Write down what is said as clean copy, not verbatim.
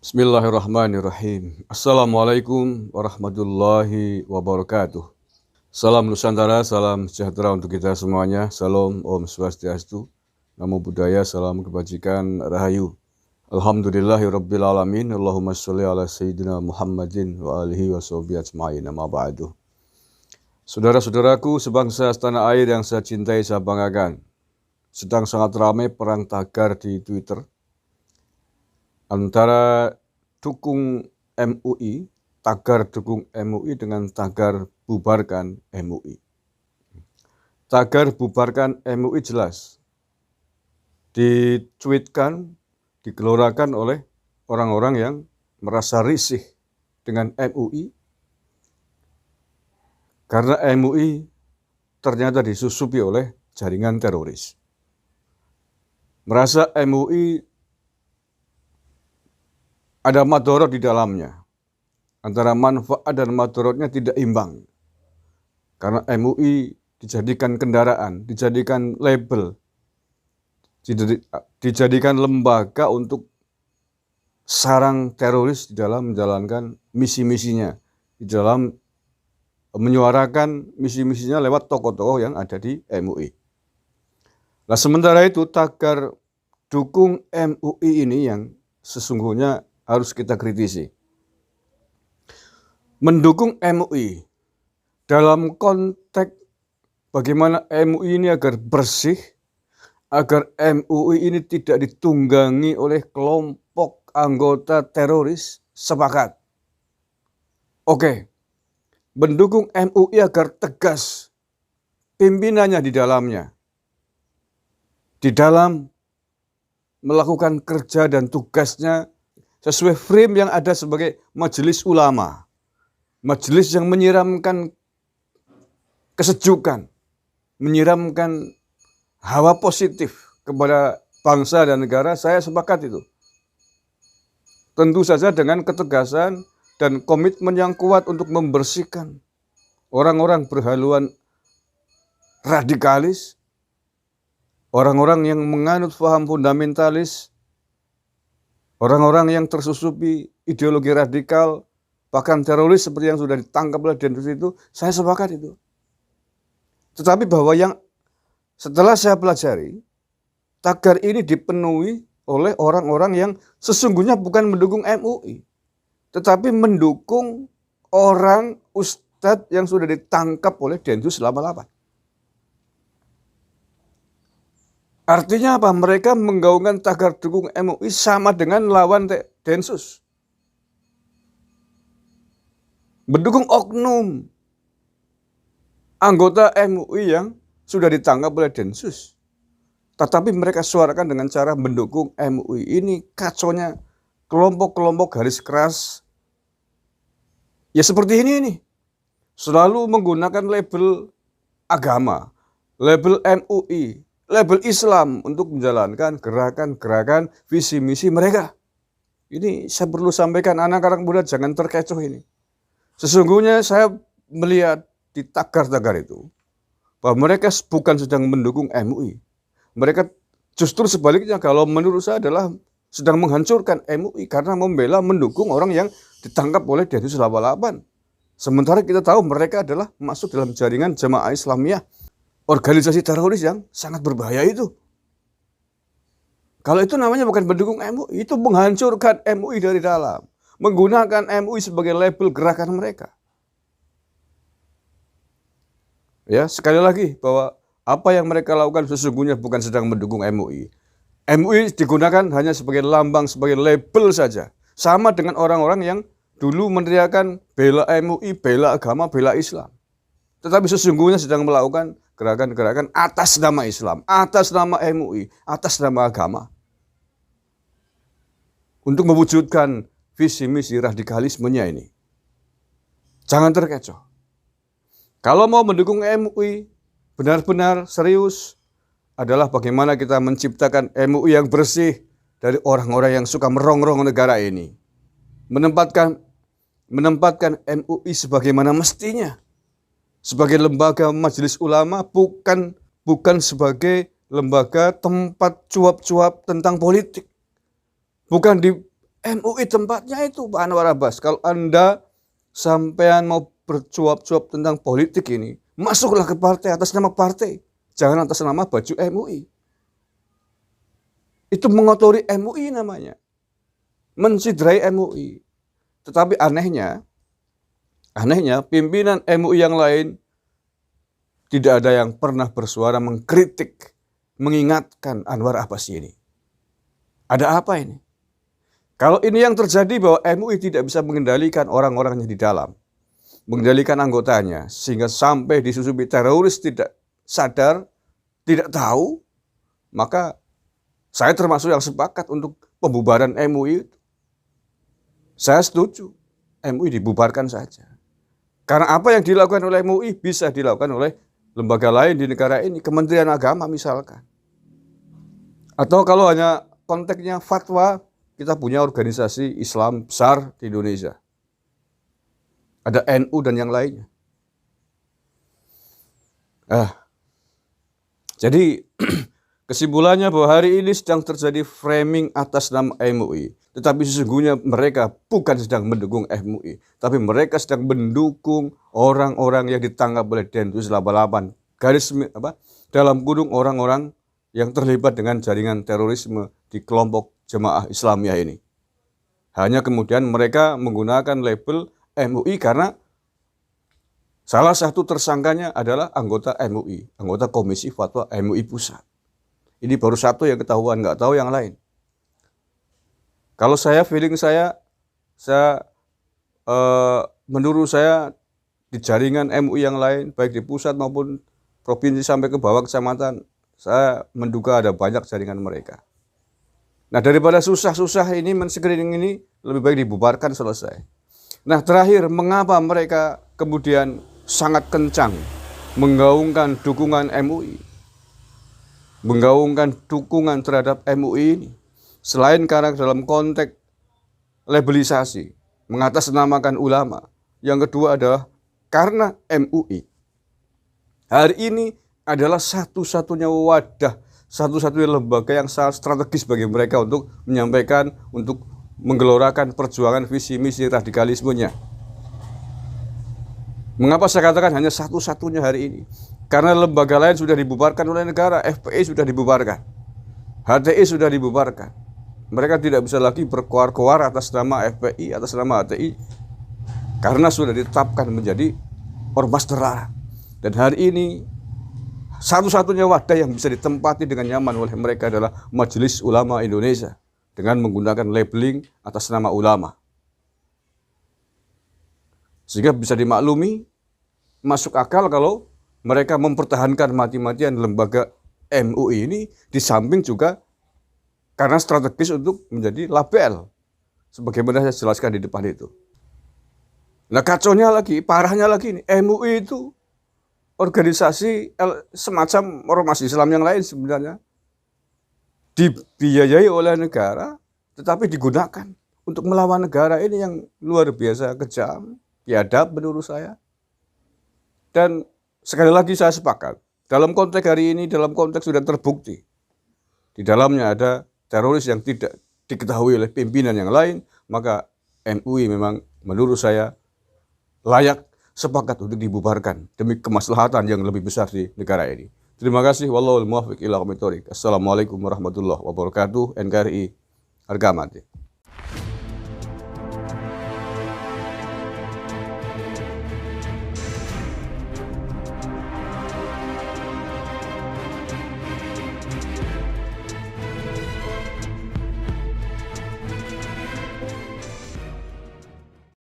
Bismillahirrahmanirrahim. Assalamualaikum warahmatullahi wabarakatuh. Salam Nusantara, salam sejahtera untuk kita semuanya. Salam Om Swastiastu, Namo Buddhaya, salam kebajikan, Rahayu. Alhamdulillahirabbil alamin. Allahumma sholli ala sayyidina Muhammadin wa alihi wa sahbihi ajmain. Amma ba'du. Saudara-saudaraku sebangsa setanah air yang saya cintai, saya banggakan. Sedang sangat ramai perang tagar di Twitter antara dukung MUI, tagar dukung MUI dengan tagar bubarkan MUI. Tagar bubarkan MUI jelas dicuitkan, digelorakan oleh orang-orang yang merasa risih dengan MUI karena MUI ternyata disusupi oleh jaringan teroris. Merasa MUI ada madorot di dalamnya. Antara manfaat dan madorotnya tidak imbang. Karena MUI dijadikan kendaraan, dijadikan label, dijadikan lembaga untuk sarang teroris di dalam menjalankan misi-misinya, di dalam menyuarakan misi-misinya lewat tokoh-tokoh yang ada di MUI. Nah, sementara itu tagar dukung MUI ini yang sesungguhnya harus kita kritisi. Mendukung MUI dalam konteks bagaimana MUI ini agar bersih, agar MUI ini tidak ditunggangi oleh kelompok anggota teroris, sepakat. Oke, mendukung MUI agar tegas pimpinannya di dalamnya, di dalam melakukan kerja dan tugasnya sesuai frame yang ada sebagai majelis ulama. Majelis yang menyiramkan kesejukan, menyiramkan hawa positif kepada bangsa dan negara, saya sepakat itu. Tentu saja dengan ketegasan dan komitmen yang kuat untuk membersihkan orang-orang berhaluan radikalis, orang-orang yang menganut paham fundamentalis, orang-orang yang tersusupi ideologi radikal, bahkan teroris seperti yang sudah ditangkap oleh Densus itu, saya sepakat itu. Tetapi bahwa yang setelah saya pelajari, tagar ini dipenuhi oleh orang-orang yang sesungguhnya bukan mendukung MUI, tetapi mendukung orang ustadz yang sudah ditangkap oleh Densus 88. Artinya apa? Mereka menggaungkan tagar dukung MUI sama dengan lawan Densus. Mendukung oknum anggota MUI yang sudah ditangkap oleh Densus. Tetapi mereka suarakan dengan cara mendukung MUI. Ini kacaunya kelompok-kelompok garis keras. Ya seperti ini. Selalu menggunakan label agama, label MUI, label Islam untuk menjalankan gerakan-gerakan visi misi mereka. Ini saya perlu sampaikan, anak-anak muda jangan terkecoh ini. Sesungguhnya saya melihat di tagar-tagar itu bahwa mereka bukan sedang mendukung MUI. Mereka justru sebaliknya, kalau menurut saya adalah sedang menghancurkan MUI karena membela mendukung orang yang ditangkap oleh Densus 88. Sementara kita tahu mereka adalah masuk dalam jaringan Jamaah Islamiyah, organisasi teroris yang sangat berbahaya itu. Kalau itu namanya bukan mendukung MUI, itu menghancurkan MUI dari dalam. Menggunakan MUI sebagai label gerakan mereka. Ya, sekali lagi bahwa apa yang mereka lakukan sesungguhnya bukan sedang mendukung MUI. MUI digunakan hanya sebagai lambang, sebagai label saja. Sama dengan orang-orang yang dulu meneriakan bela MUI, bela agama, bela Islam. Tetapi sesungguhnya sedang melakukan gerakan-gerakan atas nama Islam, atas nama MUI, atas nama agama. Untuk mewujudkan visi misi radikalismenya ini. Jangan terkecoh. Kalau mau mendukung MUI, benar-benar serius, adalah bagaimana kita menciptakan MUI yang bersih dari orang-orang yang suka merongrong negara ini. Menempatkan MUI sebagaimana mestinya. Sebagai lembaga majelis ulama, bukan sebagai lembaga tempat cuap-cuap tentang politik. Bukan MUI tempatnya itu Pak Anwar Abbas. Kalau Anda sampean mau bercuap-cuap tentang politik ini, masuklah ke partai atas nama partai. Jangan atas nama baju MUI. Itu mengotori MUI namanya. Mencidrai MUI. Tetapi anehnya pimpinan MUI yang lain tidak ada yang pernah bersuara mengkritik, mengingatkan Anwar Abbas ini. Ada apa ini? Kalau ini yang terjadi bahwa MUI tidak bisa mengendalikan orang-orangnya di dalam, mengendalikan anggotanya, sehingga sampai disusupi teroris tidak sadar, tidak tahu, maka saya termasuk yang sepakat untuk pembubaran MUI. Saya setuju, MUI dibubarkan saja. Karena apa yang dilakukan oleh MUI bisa dilakukan oleh lembaga lain di negara ini, Kementerian Agama misalkan. Atau kalau hanya konteksnya fatwa, kita punya organisasi Islam besar di Indonesia. Ada NU dan yang lainnya. Jadi kesimpulannya bahwa hari ini sedang terjadi framing atas nama MUI. Tetapi sesungguhnya mereka bukan sedang mendukung MUI. Tapi mereka sedang mendukung orang-orang yang ditangkap oleh Densus 88. Dalam kurung orang-orang yang terlibat dengan jaringan terorisme di kelompok Jemaah Islamiyah ini. Hanya kemudian mereka menggunakan label MUI karena salah satu tersangkanya adalah anggota MUI, anggota Komisi Fatwa MUI Pusat. Ini baru satu yang ketahuan, nggak tahu yang lain. Kalau feeling saya menurut saya di jaringan MUI yang lain, baik di pusat maupun provinsi sampai ke bawah kecamatan, saya menduga ada banyak jaringan mereka. Nah, daripada susah-susah ini, men-screening ini, lebih baik dibubarkan selesai. Nah, terakhir, mengapa mereka kemudian sangat kencang menggaungkan dukungan MUI? Menggaungkan dukungan terhadap MUI ini. Selain karena dalam konteks labelisasi, mengatasnamakan ulama. Yang kedua adalah karena MUI hari ini adalah satu-satunya wadah, satu-satunya lembaga yang sangat strategis bagi mereka untuk menyampaikan, untuk menggelorakan perjuangan visi misi radikalismenya. Mengapa saya katakan hanya satu-satunya hari ini? Karena lembaga lain sudah dibubarkan oleh negara, FPI sudah dibubarkan, HTI sudah dibubarkan. Mereka tidak bisa lagi berkoar-koar atas nama FPI, atas nama HTI, karena sudah ditetapkan menjadi ormas terlarang. Dan hari ini satu-satunya wadah yang bisa ditempati dengan nyaman oleh mereka adalah Majelis Ulama Indonesia dengan menggunakan labeling atas nama ulama. Sehingga bisa dimaklumi, masuk akal kalau mereka mempertahankan mati-matian lembaga MUI ini, di samping juga karena strategis untuk menjadi label, sebagaimana saya jelaskan di depan itu. Nah, kacaunya lagi, parahnya lagi nih, MUI itu organisasi semacam ormas Islam yang lain sebenarnya, dibiayai oleh negara, tetapi digunakan untuk melawan negara ini yang luar biasa kejam, biadab menurut saya. Dan sekali lagi saya sepakat, dalam konteks hari ini, dalam konteks sudah terbukti, di dalamnya ada teroris yang tidak diketahui oleh pimpinan yang lain, maka MUI memang menurut saya layak sepakat untuk dibubarkan demi kemaslahatan yang lebih besar di negara ini. Terima kasih. Wallahul muwaffiq ila aqwamit thoriq. Assalamualaikum warahmatullahi wabarakatuh. NKRI harga mati.